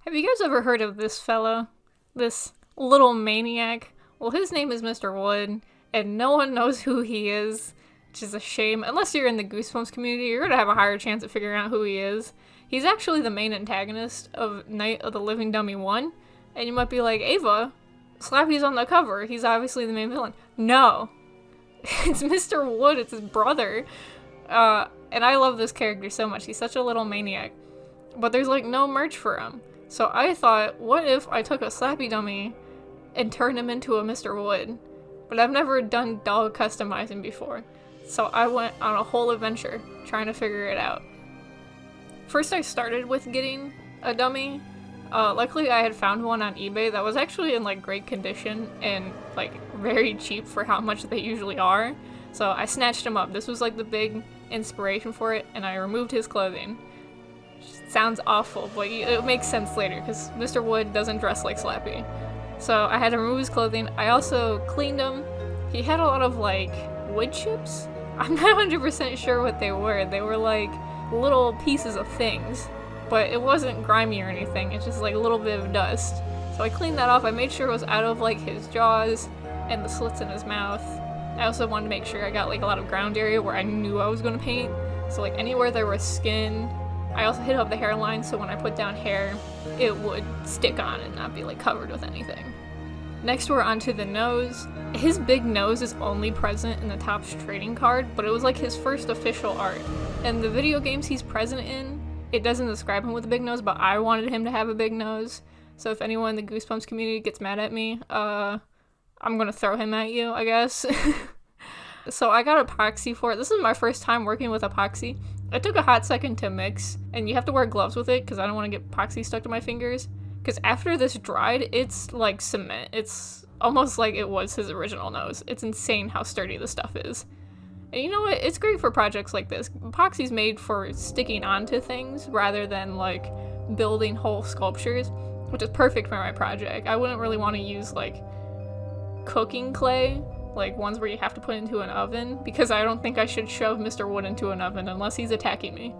Have you guys ever heard of this fella? This little maniac? Well, his name is Mr. Wood, and no one knows who he is, which is a shame. Unless you're in the Goosebumps community, you're gonna have a higher chance of figuring out who he is. He's actually the main antagonist of Night of the Living Dummy 1, and you might be like, Ava, Slappy's on the cover, he's obviously the main villain. No! It's Mr. Wood, it's his brother. And I love this character so much, he's such a little maniac. But there's like no merch for him. So I thought, what if I took a Slappy dummy and turned him into a Mr. Wood? But I've never done doll customizing before. So I went on a whole adventure trying to figure it out. First I started with getting a dummy. Luckily I had found one on eBay that was actually in like great condition and like very cheap for how much they usually are. So I snatched him up. This was like the big inspiration for it, and I removed his clothing. Sounds awful, but it makes sense later because Mr. Wood doesn't dress like Slappy. So I had to remove his clothing. I also cleaned him. He had a lot of like wood chips. I'm not 100% sure what they were. They were like little pieces of things, but it wasn't grimy or anything. It's just like a little bit of dust. So I cleaned that off. I made sure it was out of like his jaws and the slits in his mouth. I also wanted to make sure I got like a lot of ground area where I knew I was going to paint. So like anywhere there was skin. I also hit up the hairline so when I put down hair, it would stick on and not be like covered with anything. Next we're onto the nose. His big nose is only present in the Topps trading card, but it was like his first official art. And the video games he's present in, it doesn't describe him with a big nose, but I wanted him to have a big nose. So if anyone in the Goosebumps community gets mad at me, I'm gonna throw him at you, I guess. So I got epoxy for it. This is my first time working with epoxy. It took a hot second to mix, and you have to wear gloves with it because I don't want to get epoxy stuck to my fingers. Because after this dried, it's like cement. It's almost like it was his original nose. It's insane how sturdy the stuff is. And you know what? It's great for projects like this. Epoxy's made for sticking onto things rather than like building whole sculptures, which is perfect for my project. I wouldn't really want to use like cooking clay, like ones where you have to put into an oven, because I don't think I should shove Mr. Wood into an oven unless he's attacking me.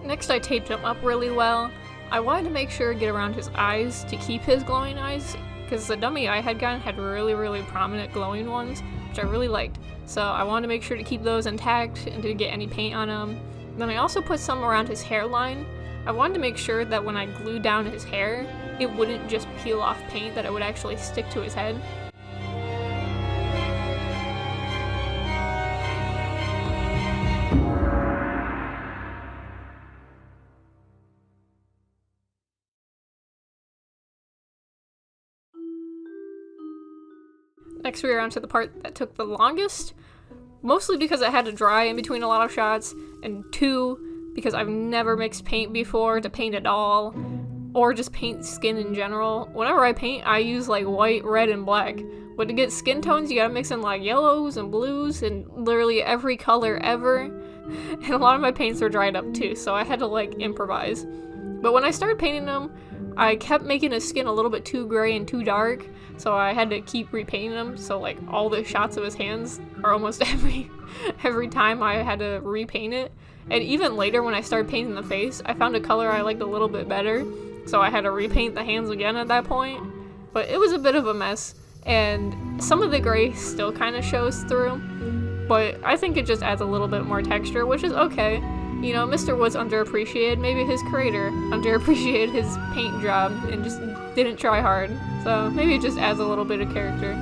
Next I taped him up really well. I wanted to make sure to get around his eyes to keep his glowing eyes, because the dummy I had gotten had really prominent glowing ones, which I really liked. So I wanted to make sure to keep those intact and didn't get any paint on them. Then I also put some around his hairline. I wanted to make sure that when I glued down his hair, it wouldn't just peel off paint, that it would actually stick to his head. Next we are on to the part that took the longest, mostly because I had to dry in between a lot of shots, and two, because I've never mixed paint before to paint a doll, or just paint skin in general. Whenever I paint, I use like white, red, and black, but to get skin tones, you gotta mix in like yellows and blues and literally every color ever, and a lot of my paints are dried up too, so I had to like improvise. But when I started painting them, I kept making his skin a little bit too gray and too dark, so I had to keep repainting him, so like all the shots of his hands are almost every time I had to repaint it. And even later when I started painting the face, I found a color I liked a little bit better, so I had to repaint the hands again at that point. But it was a bit of a mess, and some of the gray still kind of shows through, but I think it just adds a little bit more texture, which is okay. You know, Mr. Wood's underappreciated. Maybe his creator underappreciated his paint job and just didn't try hard. So maybe it just adds a little bit of character.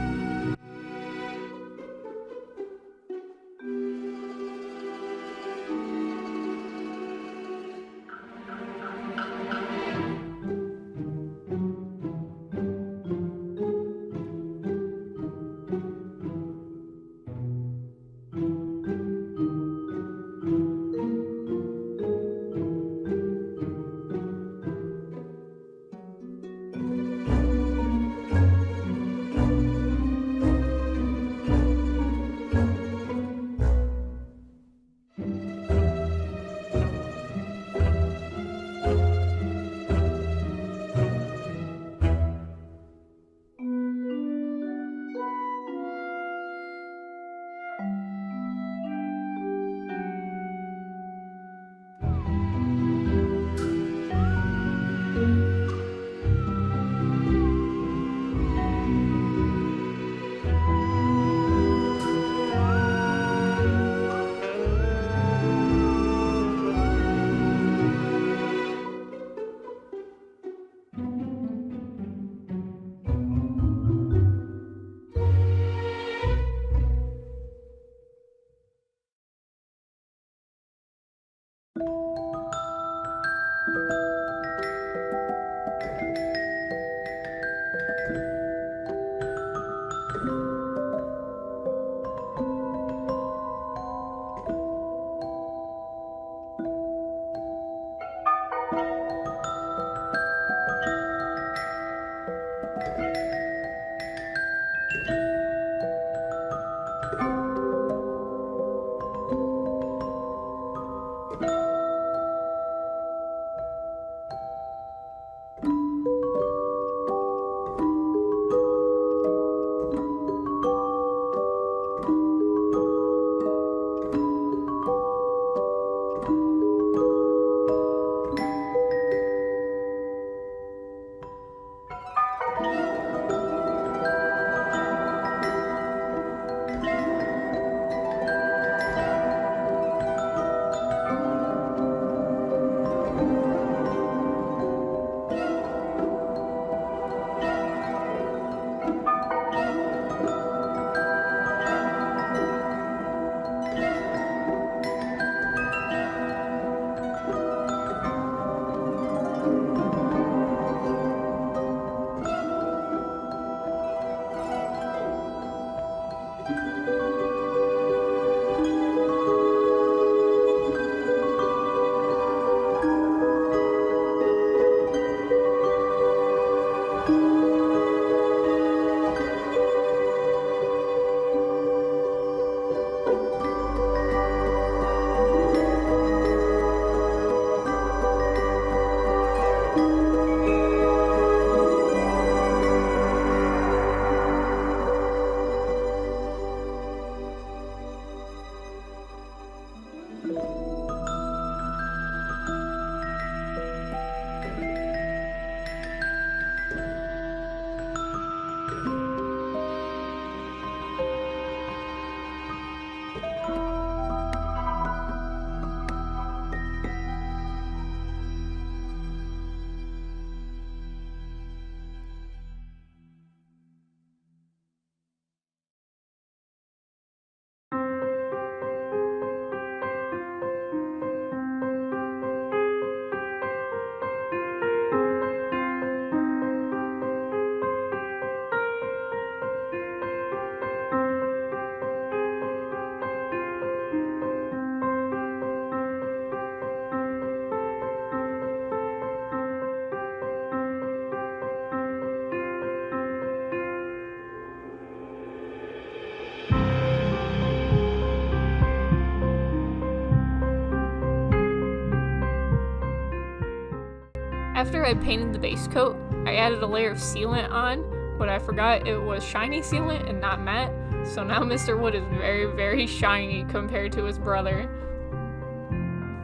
After I painted the base coat, I added a layer of sealant on, but I forgot it was shiny sealant and not matte, so now Mr. Wood is very, very shiny compared to his brother.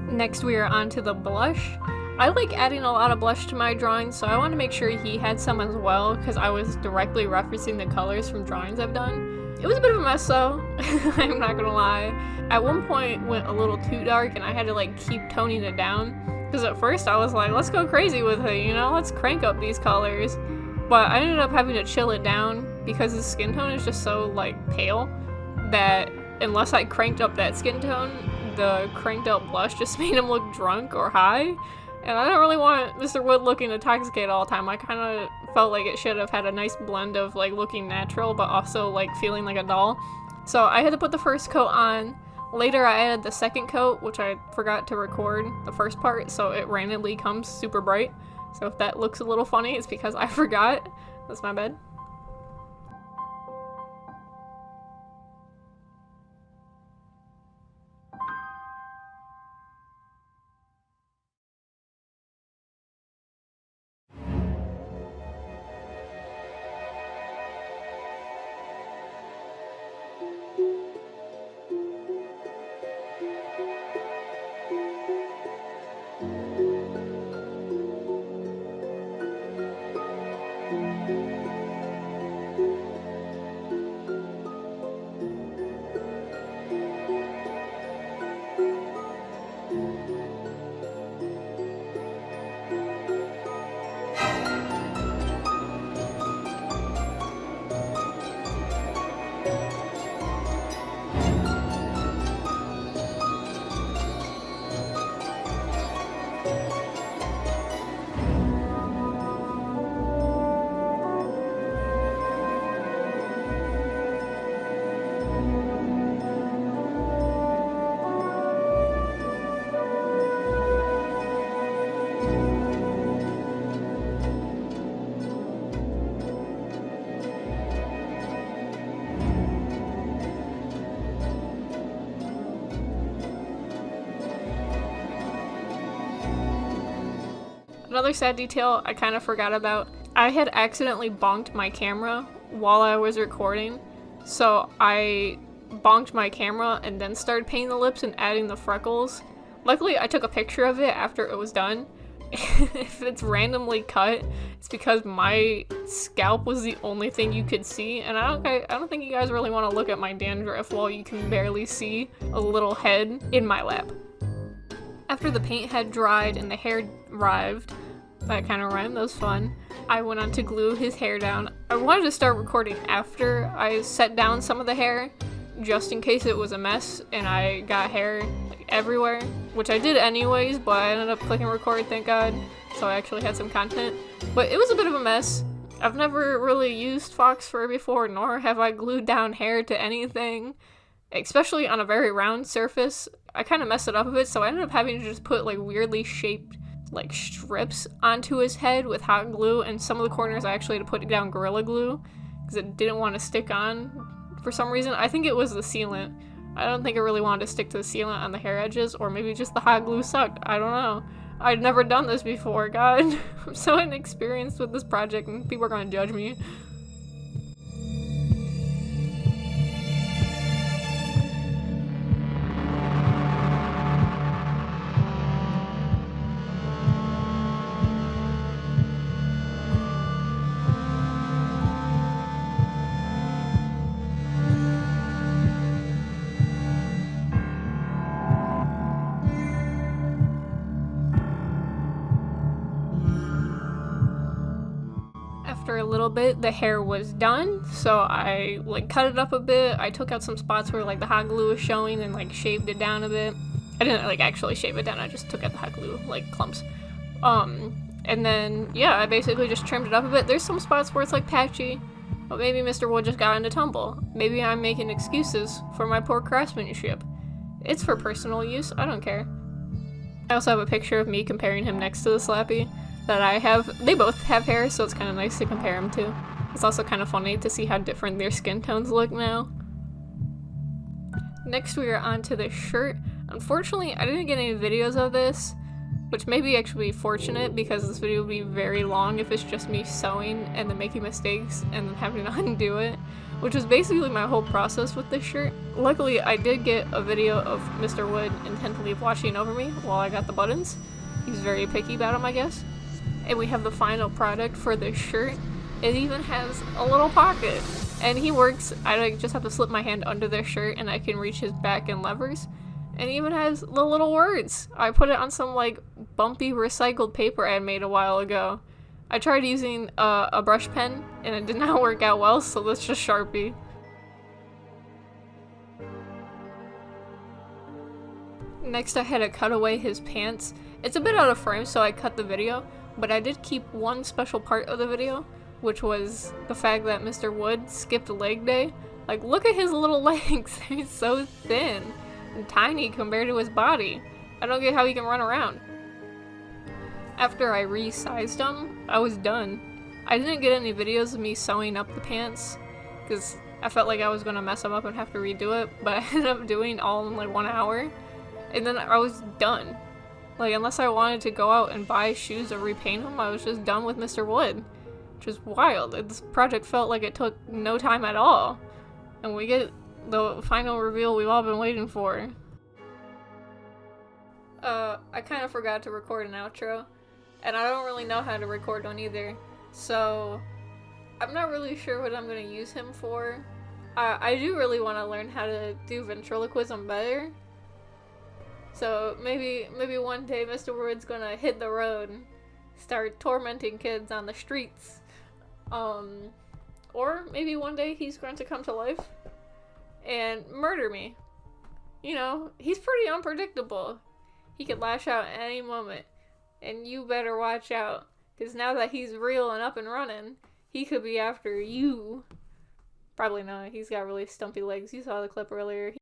Next we are on to the blush. I like adding a lot of blush to my drawings, so I want to make sure he had some as well, because I was directly referencing the colors from drawings I've done. It was a bit of a mess though, I'm not gonna lie. At one point went a little too dark and I had to like keep toning it down. Because at first I was like, let's go crazy with it, you know, let's crank up these colors. But I ended up having to chill it down because his skin tone is just so like pale that unless I cranked up that skin tone, the cranked up blush just made him look drunk or high. And I don't really want Mr. Wood looking intoxicated all the time. I kind of felt like it should have had a nice blend of like looking natural but also like feeling like a doll. So I had to put the first coat on. Later I added the second coat, which I forgot to record the first part, so it randomly comes super bright. So if that looks a little funny, it's because I forgot. That's my bad. Another sad detail I kind of forgot about, I had accidentally bonked my camera while I was recording, so I bonked my camera and then started painting the lips and adding the freckles. Luckily I took a picture of it after it was done. If it's randomly cut, it's because my scalp was the only thing you could see, and I don't think you guys really want to look at my dandruff while you can barely see a little head in my lap. After the paint had dried and the hair arrived, that kind of rhymed, that was fun, I went on to glue his hair down. I wanted to start recording after I set down some of the hair, just in case it was a mess and I got hair like, everywhere, which I did anyways, but I ended up clicking record, thank God, so I actually had some content. But it was a bit of a mess. I've never really used fox fur before, nor have I glued down hair to anything, especially on a very round surface. I kind of messed it up a bit, so I ended up having to just put like weirdly shaped like strips onto his head with hot glue, and some of the corners I actually had to put down Gorilla Glue because it didn't want to stick on for some reason. I think it was the sealant. I don't think it really wanted to stick to the sealant on the hair edges, or maybe just the hot glue sucked. I don't know. I'd never done this before, God. I'm so inexperienced with this project and people are going to judge me. After a little bit, the hair was done, so I like cut it up a bit. I took out some spots where like the hot glue was showing and like shaved it down a bit. I didn't like actually shave it down, I just took out the hot glue like clumps. And then yeah, I basically just trimmed it up a bit. There's some spots where it's like patchy, but maybe Mr. Wood just got into tumble. Maybe I'm making excuses for my poor craftsmanship. It's for personal use, I don't care. I also have a picture of me comparing him next to the Slappy that I have. They both have hair, so it's kind of nice to compare them to. It's also kind of funny to see how different their skin tones look now. Next we are on to the shirt. Unfortunately, I didn't get any videos of this which may be actually fortunate because this video would be very long if it's just me sewing and then making mistakes and then having to undo it, which was basically my whole process with this shirt. Luckily, I did get a video of Mr. Wood intently watching over me while I got the buttons. He's very picky about them, I guess. And we have the final product for this shirt. It even has a little pocket. And he works, I just have to slip my hand under this shirt and I can reach his back and levers. And it even has the little words. I put it on some like bumpy recycled paper I had made a while ago. I tried using a brush pen and it did not work out well, so let's just Sharpie. Next I had to cut away his pants. It's a bit out of frame, so I cut the video, but I did keep one special part of the video, which was the fact that Mr. Wood skipped leg day. Like, look at his little legs. He's so thin and tiny compared to his body. I don't get how he can run around. After I resized them, I was done. I didn't get any videos of me sewing up the pants because I felt like I was going to mess them up and have to redo it, but I ended up doing all in like 1 hour, and then I was done. Like, unless I wanted to go out and buy shoes or repaint them, I was just done with Mr. Wood, which is wild. This project felt like it took no time at all, and we get the final reveal we've all been waiting for. I kind of forgot to record an outro. And I don't really know how to record one either, so I'm not really sure what I'm going to use him for. I do really want to learn how to do ventriloquism better, so maybe one day Mr. Wood's going to hit the road and start tormenting kids on the streets. Or maybe one day he's going to come to life and murder me. You know, he's pretty unpredictable. He could lash out at any moment. And you better watch out, because now that he's real and up and running, he could be after you. Probably not. He's got really stumpy legs. You saw the clip earlier.